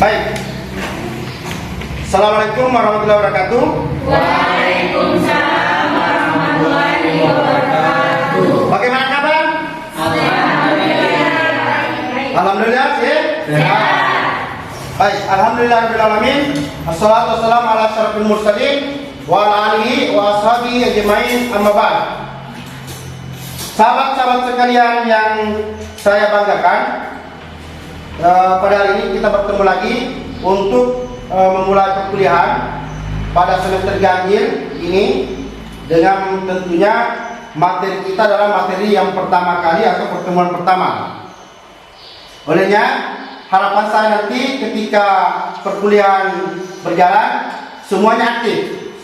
Baik. Assalamualaikum warahmatullahi wabarakatuh. Waalaikumsalam warahmatullahi wabarakatuh. Bagaimana kabar? Alhamdulillah, sehat. Baik, alhamdulillahirabbil alamin. Wassalatu wassalamu ala asyrofil mursalin wa ala alihi wa ashabihi ajmain, amma ba'd. Sahabat-sahabat sekalian yang saya banggakan, pada hari ini kita bertemu lagi untuk memulai perkuliahan pada semester ganjil ini dengan tentunya materi kita adalah materi yang pertama kali atau pertemuan pertama. Olehnya harapan saya nanti ketika perkuliahan berjalan semuanya aktif,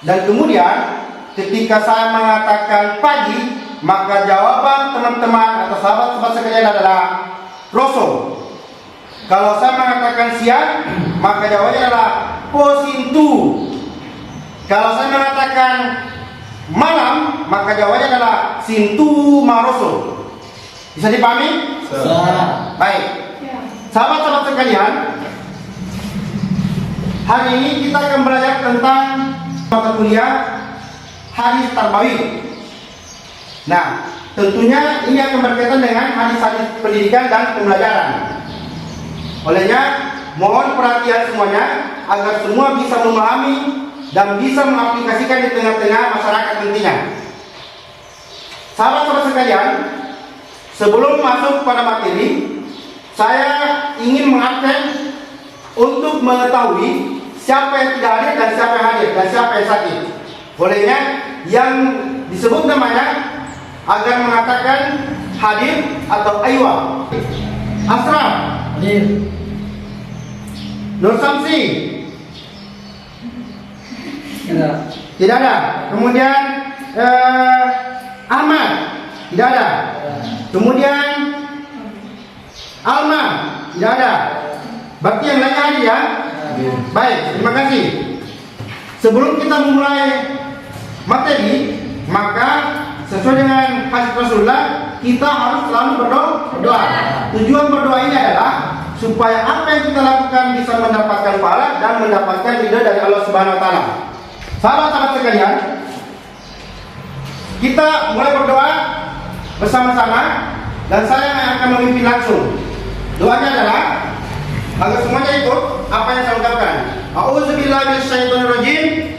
dan kemudian ketika saya mengatakan pagi, maka jawaban teman-teman atau sahabat-sahabat sekalian adalah rosol. Kalau saya mengatakan siang, maka jawabannya adalah posintu. Kalau saya mengatakan malam, maka jawabannya adalah sintu maroso. Bisa dipahami? Baik. Sahabat-sahabat sekalian, hari ini kita akan belajar tentang mata kuliah hadis tarbawiyah. Nah, tentunya ini akan berkaitan dengan hadis-hadis pendidikan dan pembelajaran. Olehnya, mohon perhatian semuanya agar semua bisa memahami dan bisa mengaplikasikan di tengah-tengah masyarakat nantinya. Sahabat-sahabat sekalian, sebelum masuk pada materi, saya ingin mengabsen untuk mengetahui siapa yang tidak hadir dan siapa yang hadir dan siapa yang sakit. Olehnya, yang disebut namanya agar mengatakan hadir atau aywa. Asraf hadir. Nur Samsi tidak ada. Kemudian Ahmad tidak ada. Kemudian Alma tidak ada. Berarti yang lainnya hadir ya. Baik, terima kasih. Sebelum kita memulai materi, maka sesuai dengan hadis Rasulullah, kita harus selalu berdoa. Tujuan berdoa ini adalah supaya apa yang kita lakukan bisa mendapatkan pahala dan mendapatkan ridha dari Allah Subhanahu wa taala. Sahabat-sahabat sekalian, kita mulai berdoa bersama-sama dan saya yang akan memimpin langsung. Doanya adalah agar semuanya ikut apa yang saya ucapkan. A'udzubillahi minasyaitonirrajim.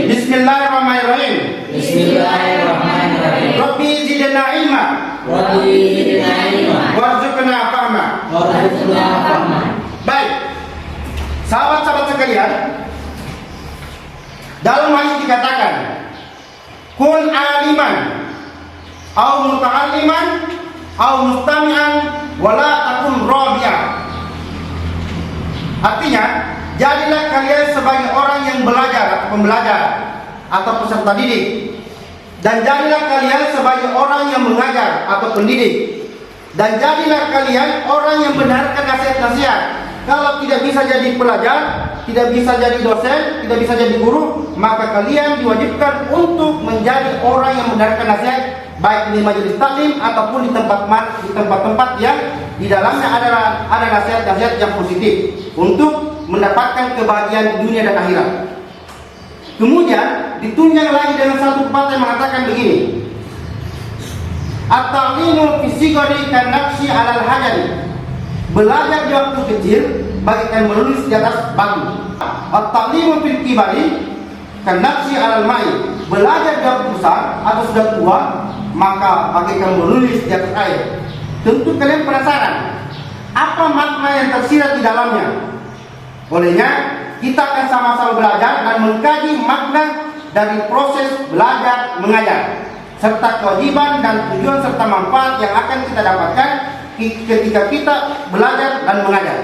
Bismillahirrahmanirrahim. Bismillahirrahmanirrahim. Rabbi zidna ilma. Warzuqna fahma. Baik. Sahabat-sahabat sekalian, dalam hadis dikatakan, kun aliman au muta'alliman au mustami'an wala takun rabi'an. Artinya, jadilah kalian sebagai orang yang belajar atau pembelajar atau peserta didik, dan jadilah kalian sebagai orang yang mengajar atau pendidik, dan jadilah kalian orang yang benarkan nasihat-nasihat. Kalau tidak bisa jadi pelajar, tidak bisa jadi dosen, tidak bisa jadi guru, maka kalian diwajibkan untuk menjadi orang yang benarkan nasihat, baik di majelis taklim ataupun di tempat-tempat yang di dalamnya ada nasihat-nasihat yang positif untuk mendapatkan kebahagiaan dunia dan akhirat. Kemudian ditunjang lagi dengan satu pepatah yang mengatakan begini: at-ta'limu fi sigari kan-naqshi 'alal hajari. Belajar di waktu kecil bagaikan menulis di atas batu. At-ta'limu fil kibari kan-naqshi 'alal ma'i. Belajar di waktu besar atau sudah tua maka bagaikan menulis di atas air. Tentu kalian penasaran apa makna yang tersirat di dalamnya. Olehnya kita akan sama-sama belajar dan mengkaji makna dari proses belajar mengajar, serta kewajiban dan tujuan serta manfaat yang akan kita dapatkan ketika kita belajar dan mengajar.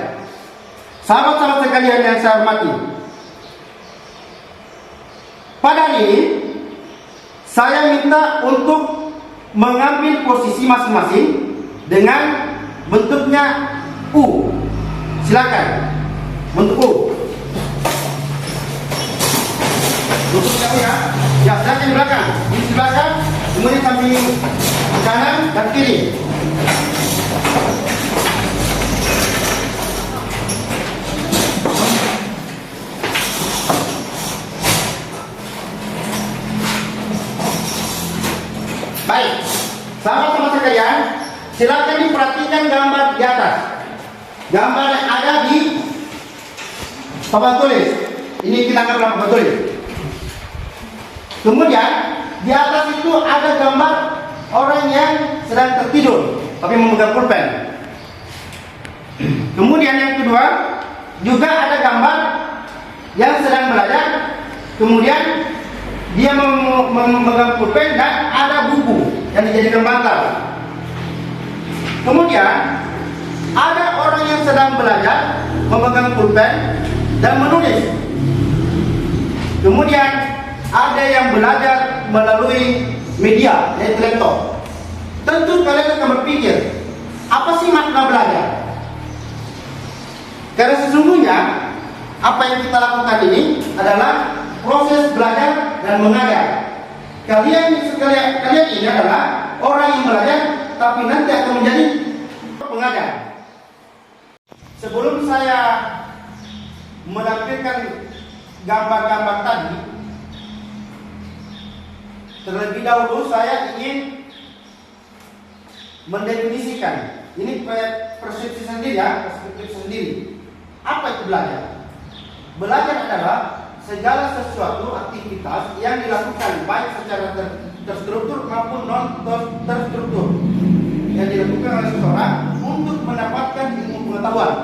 Sahabat-sahabat sekalian yang saya hormati, pada hari ini saya minta untuk mengambil posisi masing-masing dengan bentuknya U. Silakan bentuk U. Bentuknya U ya. Ya, silakan di belakang. Di belakang, kemudian samping kanan dan kiri. Sama-sama sekalian, silakan diperhatikan gambar di atas. Gambar yang ada di papan tulis. Ini kita anggap dalam papan tulis. Kemudian di atas itu ada gambar orang yang sedang tertidur tapi memegang pulpen. Kemudian yang kedua juga ada gambar yang sedang belajar. Kemudian dia memegang pulpen dan ada buku yang dijadikan bantal. Kemudian ada orang yang sedang belajar memegang pulpen dan menulis. Kemudian ada yang belajar melalui media, yaitu laptop. Tentu kalian akan berpikir, apa sih makna belajar? Karena sesungguhnya apa yang kita lakukan ini adalah proses belajar dan mengajar. Kalian ini adalah orang yang belajar, tapi nanti akan menjadi pengajar. Sebelum saya menampilkan gambar-gambar tadi, terlebih dahulu saya ingin mendefinisikan. Ini persepsi sendiri ya, perspektif sendiri. Apa itu belajar? Belajar adalah segala sesuatu aktivitas yang dilakukan baik secara terstruktur maupun non terstruktur yang dilakukan oleh seseorang untuk mendapatkan ilmu pengetahuan.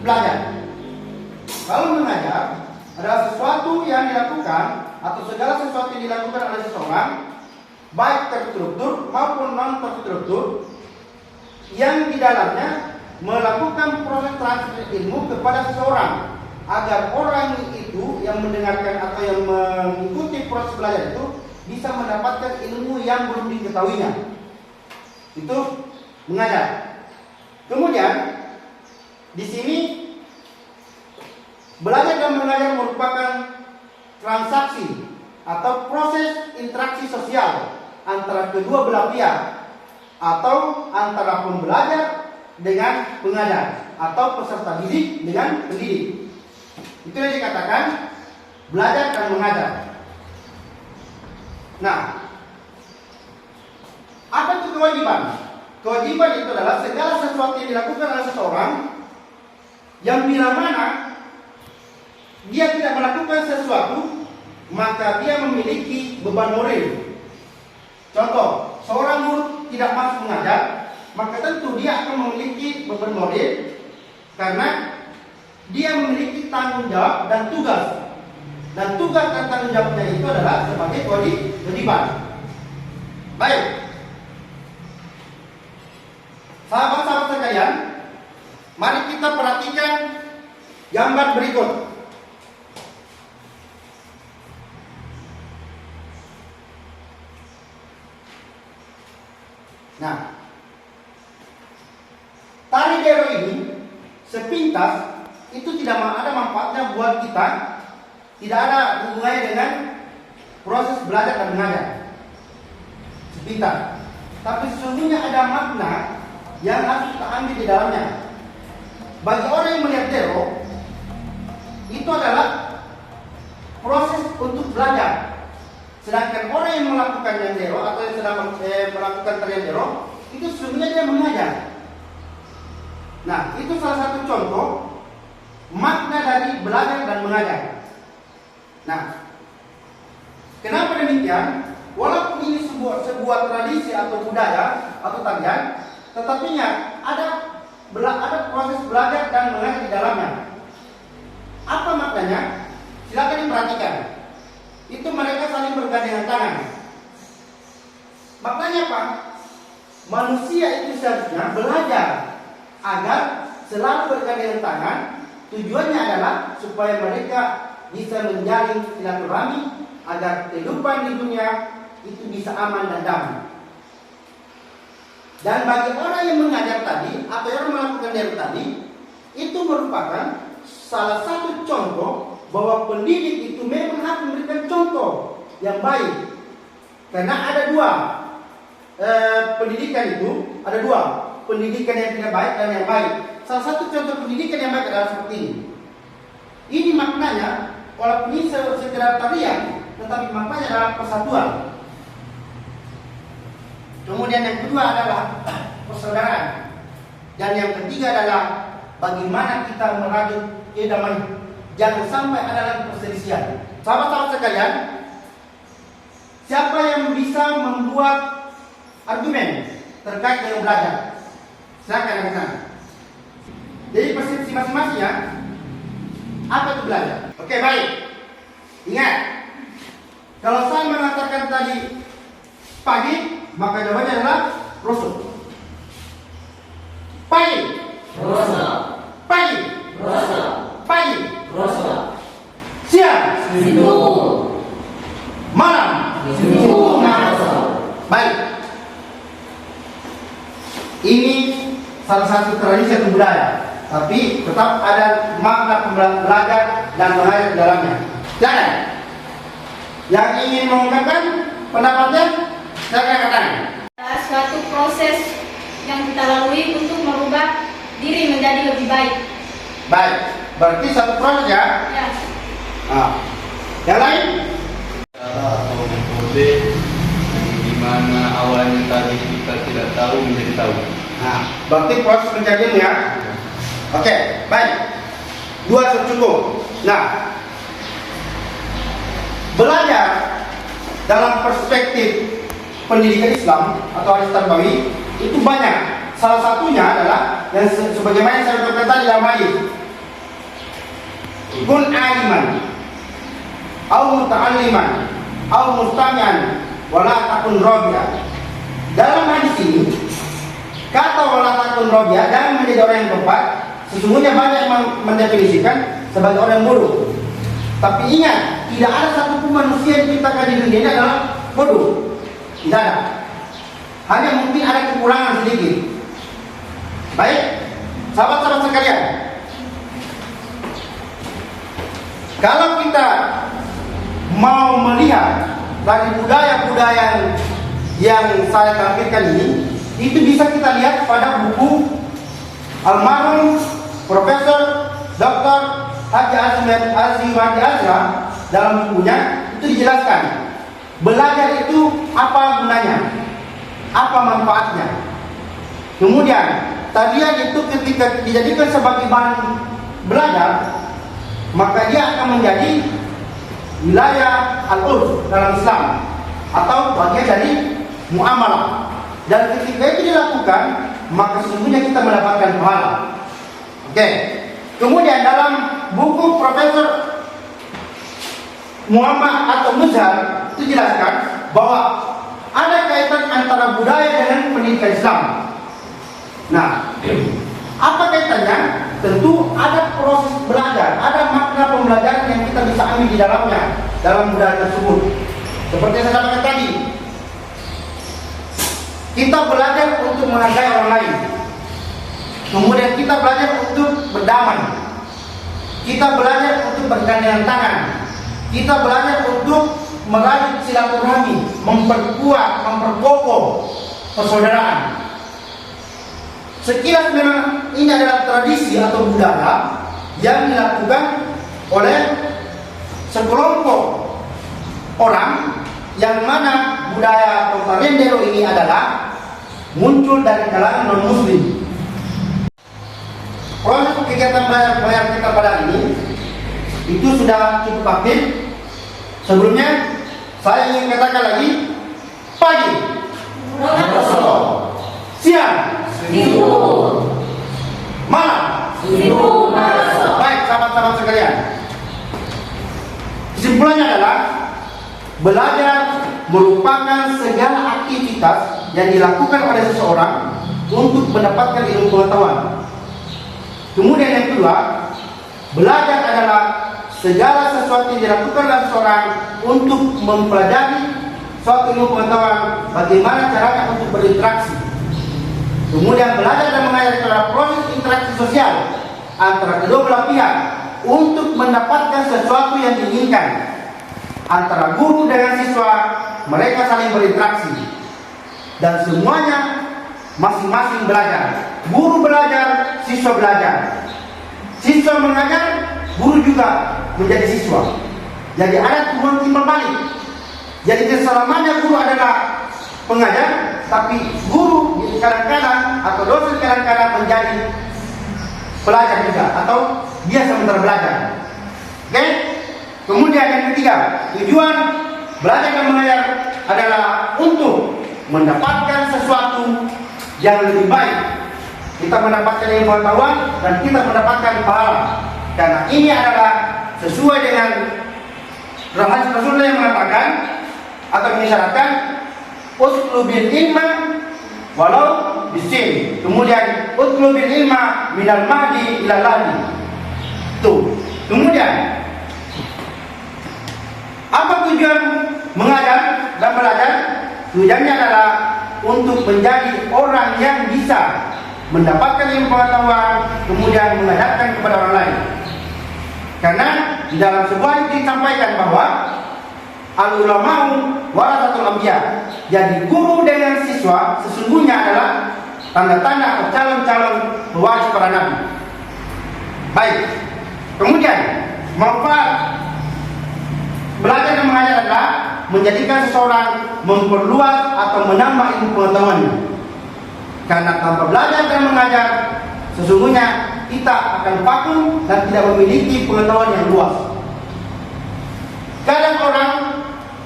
Belajar. Kalau mengajar adalah sesuatu yang dilakukan atau segala sesuatu yang dilakukan oleh seseorang baik terstruktur maupun non terstruktur yang di dalamnya melakukan proses transfer ilmu kepada seseorang agar orang itu yang mendengarkan atau yang mengikuti proses belajar itu bisa mendapatkan ilmu yang belum diketahuinya. Itu mengajar. Kemudian di sini belajar dan mengajar merupakan transaksi atau proses interaksi sosial antara kedua belah pihak atau antara pembelajar dengan pengajar atau peserta didik dengan pendidik. Itu yang dikatakan belajar dan mengajar. Nah, apa itu kewajiban? Kewajiban itu adalah segala sesuatu yang dilakukan oleh seseorang yang bila mana dia tidak melakukan sesuatu, maka dia memiliki beban moral. Contoh, seorang guru tidak masuk mengajar, maka tentu dia akan memiliki beban moral karena dia memiliki tanggung jawab dan tugas. Dan tugas dan tanggung jawabnya itu adalah sebagai kewajiban. Baik. Sahabat-sahabat sekalian, mari kita perhatikan gambar berikut. Nah, tari dero ini sepintas itu tidak ada manfaatnya buat kita, tidak ada hubungannya dengan proses belajar dan mengajar. Sepintas. Tapi sesungguhnya ada makna yang harus kita ambil di dalamnya. Bagi orang yang melihat dero, itu adalah proses untuk belajar. Sedangkan orang yang melakukan yang dero atau yang sedang melakukan tarian dero, itu sesungguhnya dia mengajar. Nah, itu salah satu contoh makna dari belajar dan mengajar. Nah, kenapa demikian? Walaupun ini sebuah tradisi atau budaya atau tarian, tetapi ada proses belajar dan mengajar di dalamnya. Apa maknanya? Silakan diperhatikan. Itu mereka saling bergandengan tangan. Maknanya apa? Manusia itu seharusnya belajar agar selalu bergandengan tangan. Tujuannya adalah supaya mereka bisa menjalin silaturahmi agar kehidupan di dunia itu bisa aman dan damai. Dan bagi orang yang mengajar tadi atau yang melakukan dero tadi, itu merupakan salah satu contoh bahwa pendidik itu memang harus memberikan contoh yang baik. Karena ada dua pendidikan itu, ada dua pendidikan yang tidak baik dan yang baik. Salah satu contoh pendidikan yang baik adalah seperti ini. Ini maknanya, walaupun ini sekedar tarian, tetapi maknanya adalah persatuan. Kemudian yang kedua adalah persaudaraan. Dan yang ketiga adalah bagaimana kita merajut kedamaian. Jangan sampai ada lagi perselisihan. Sahabat-sahabat sekalian, siapa yang bisa membuat argumen terkait dengan belajar? Silakan yang sana. Jadi persepsi masing-masing ya. Apa itu belajar? Oke, baik. Ingat, kalau saya mengatakan tadi pagi, maka jawabannya adalah rosok. Pagi, Rosok. pagi, Rosok. pagi, Rosok. siang, Situ. malam. Situ masuk. Baik. Ini salah satu tradisi atau budaya, tapi tetap ada makna belajar dan mengajar di dalamnya. Jangan. Yang ingin mengungkapkan pendapatnya, saya katakan. Suatu proses yang kita lalui untuk merubah diri menjadi lebih baik. Baik. Berarti satu proses ya. Ya. Nah. Yang lain? Cara atau metode di mana awalnya tadi kita tidak tahu menjadi tahu. Nah, berarti proses pencarian ya. Oke, baik. Dua cukup. Nah, belajar dalam perspektif pendidikan Islam atau hadis Nabawi itu banyak. Salah satunya adalah yang sebagaimana saya katakan tadi dalam hadis. Kun aliman, au muta'alliman, au mustami'an, wala takun rabi'a. Dalam hadis ini kata wala takun rabi'a, jangan menjadi orang yang tepat. Sesungguhnya banyak yang mendefinisikan sebagai orang yang bodoh. Tapi ingat, tidak ada satupun manusia yang diciptakan di dunia ini adalah bodoh. Tidak ada. Hanya mungkin ada kekurangan sedikit. Baik, sahabat-sahabat sekalian. Kalau kita mau melihat dari budaya-budaya yang saya tampilkan ini, itu bisa kita lihat pada buku almarhum Profesor Dr. Haji Azim Azra. Dalam bukunya itu dijelaskan belajar itu apa gunanya, apa manfaatnya. Kemudian tadian itu ketika dijadikan sebagai bahan belajar, maka dia akan menjadi wilayah al-urf dalam Islam atau bagian dari muamalah. Dan ketika itu dilakukan, maka sesungguhnya kita mendapatkan pahala. Oke. Kemudian dalam buku Profesor Muhammad atau Muzhar itu jelaskan bahwa ada kaitan antara budaya dengan pendidikan Islam. Nah, apa kaitannya? Tentu ada proses belajar, ada makna pembelajaran yang kita bisa ambil di dalamnya dalam budaya tersebut. Seperti yang saya katakan tadi, kita belajar untuk menghargai orang lain. Kemudian kita belajar untuk berdamai. Kita belajar untuk bergandengan tangan. Kita belajar untuk merajut silaturahmi, memperkuat, memperkokoh persaudaraan. Sekilas memang ini adalah tradisi atau budaya yang dilakukan oleh sekelompok orang yang mana budaya Parendero ini adalah muncul dari kalangan non-muslim. Proses kegiatan belajar kita pada ini itu sudah cukup aktif. Sebelumnya saya ingin katakan lagi, pagi, siang, Situ. malam. Situ masuk. Baik, sahabat-sahabat sekalian. Kesimpulannya adalah belajar merupakan segala aktivitas yang dilakukan oleh seseorang untuk mendapatkan ilmu pengetahuan. Kemudian yang kedua, belajar adalah segala sesuatu yang dilakukan oleh seseorang untuk mempelajari suatu ilmu pengetahuan, bagaimana caranya untuk berinteraksi. Kemudian belajar dan mengajar adalah proses interaksi sosial antara kedua belah pihak untuk mendapatkan sesuatu yang diinginkan. Antara guru dengan siswa, mereka saling berinteraksi. Dan semuanya masing-masing belajar. Guru belajar, siswa belajar. Siswa mengajar, guru juga menjadi siswa. Jadi ada hubungan timbal balik. Jadi selamanya guru adalah pengajar, tapi guru kadang-kadang atau dosen kadang-kadang menjadi pelajar juga atau dia sementara belajar. Oke? Kemudian yang ketiga, tujuan belajar dan mengajar adalah untuk mendapatkan sesuatu yang lebih baik. Kita mendapatkan ilmu pengetahuan dan kita mendapatkan pahala. Karena ini adalah sesuai dengan hadis Rasulullah yang mengatakan atau mengisyaratkan utlubil ilma walau bisin. Kemudian utlubil ilma minal mahdi ilal lahdi. Tuh. Kemudian apa tujuan mengajar dan belajar? Tujuannya adalah untuk menjadi orang yang bisa mendapatkan ilmu pengetahuan, kemudian mengajarkan kepada orang lain. Karena di dalam sebuah disampaikan bahwa al-ulama'u warasatul anbiya. Jadi guru dengan siswa sesungguhnya adalah tanda-tanda atau calon-calon pewaris para nabi. Baik. Kemudian manfaat belajar dan mengajar adalah menjadikan seseorang memperluas atau menambah ilmu pengetahuannya. Karena tanpa belajar dan mengajar, sesungguhnya kita akan vakum dan tidak memiliki pengetahuan yang luas. Kadang orang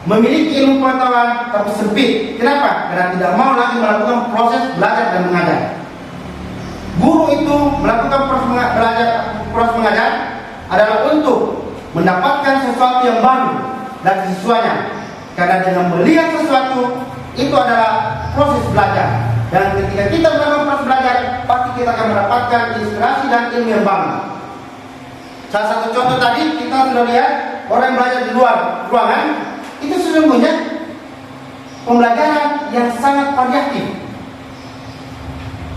memiliki ilmu pengetahuan tapi sempit. Kenapa? Karena tidak mau lagi melakukan proses belajar dan mengajar. Guru itu melakukan proses mengajar adalah untuk mendapatkan sesuatu yang baru dari siswanya. Karena dengan melihat sesuatu itu adalah proses belajar. Dan ketika kita melakukan proses belajar, pasti kita akan mendapatkan inspirasi dan ilmu yang baru. Salah satu contoh tadi kita sudah lihat orang yang belajar di luar ruangan itu sesungguhnya pembelajaran yang sangat variatif.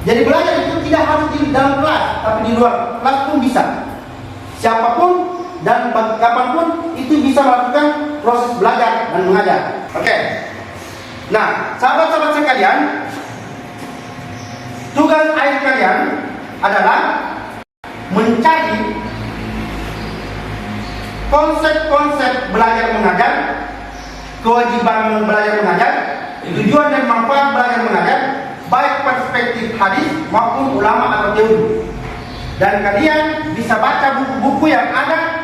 Jadi belajar itu tidak harus di dalam kelas, tapi di luar kelas pun bisa. Siapapun dan kapanpun itu bisa melakukan proses belajar dan mengajar. Oke. Nah, sahabat-sahabat sekalian, tugas akhir kalian adalah mencari konsep-konsep belajar mengajar, kewajiban belajar mengajar, tujuan dan manfaat belajar mengajar, baik perspektif hadis maupun ulama atau teori. Dan kalian bisa baca buku-buku yang ada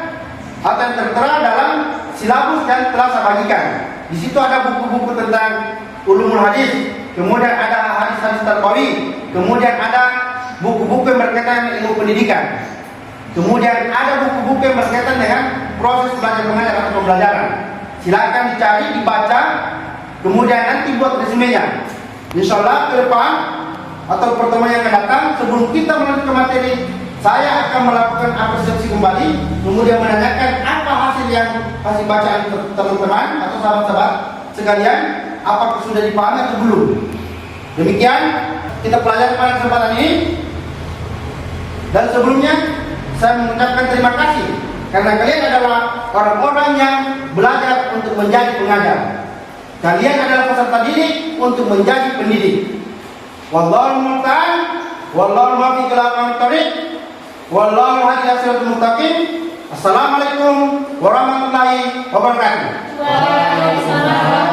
atau yang tertera dalam silabus yang telah saya bagikan. Di situ ada buku-buku tentang ulumul hadis, kemudian ada hadis-hadis tarbawi, kemudian ada buku-buku yang berkaitan dengan ilmu pendidikan, kemudian ada buku-buku yang berkaitan dengan proses belajar mengajar atau pembelajaran. Silakan dicari, dibaca, kemudian nanti buat resumenya. Insyaallah ke depan atau pertemuan yang akan datang, sebelum kita melanjutkan materi, saya akan melakukan apresiasi kembali, kemudian menanyakan apa hasil bacaan teman-teman atau sahabat-sahabat sekalian, apakah sudah dipahami atau belum. Demikian kita pelajari pada kesempatan ini. Dan sebelumnya saya mengucapkan terima kasih karena kalian adalah orang-orang yang belajar untuk menjadi pengajar. Kalian adalah peserta didik untuk menjadi pendidik. Wallahu musta'an, wallahu muwaffiq ila aqwamit thoriq, wallahu hadi ila siratal mustaqim. Assalamualaikum warahmatullahi wabarakatuh. Waalaikumsalam.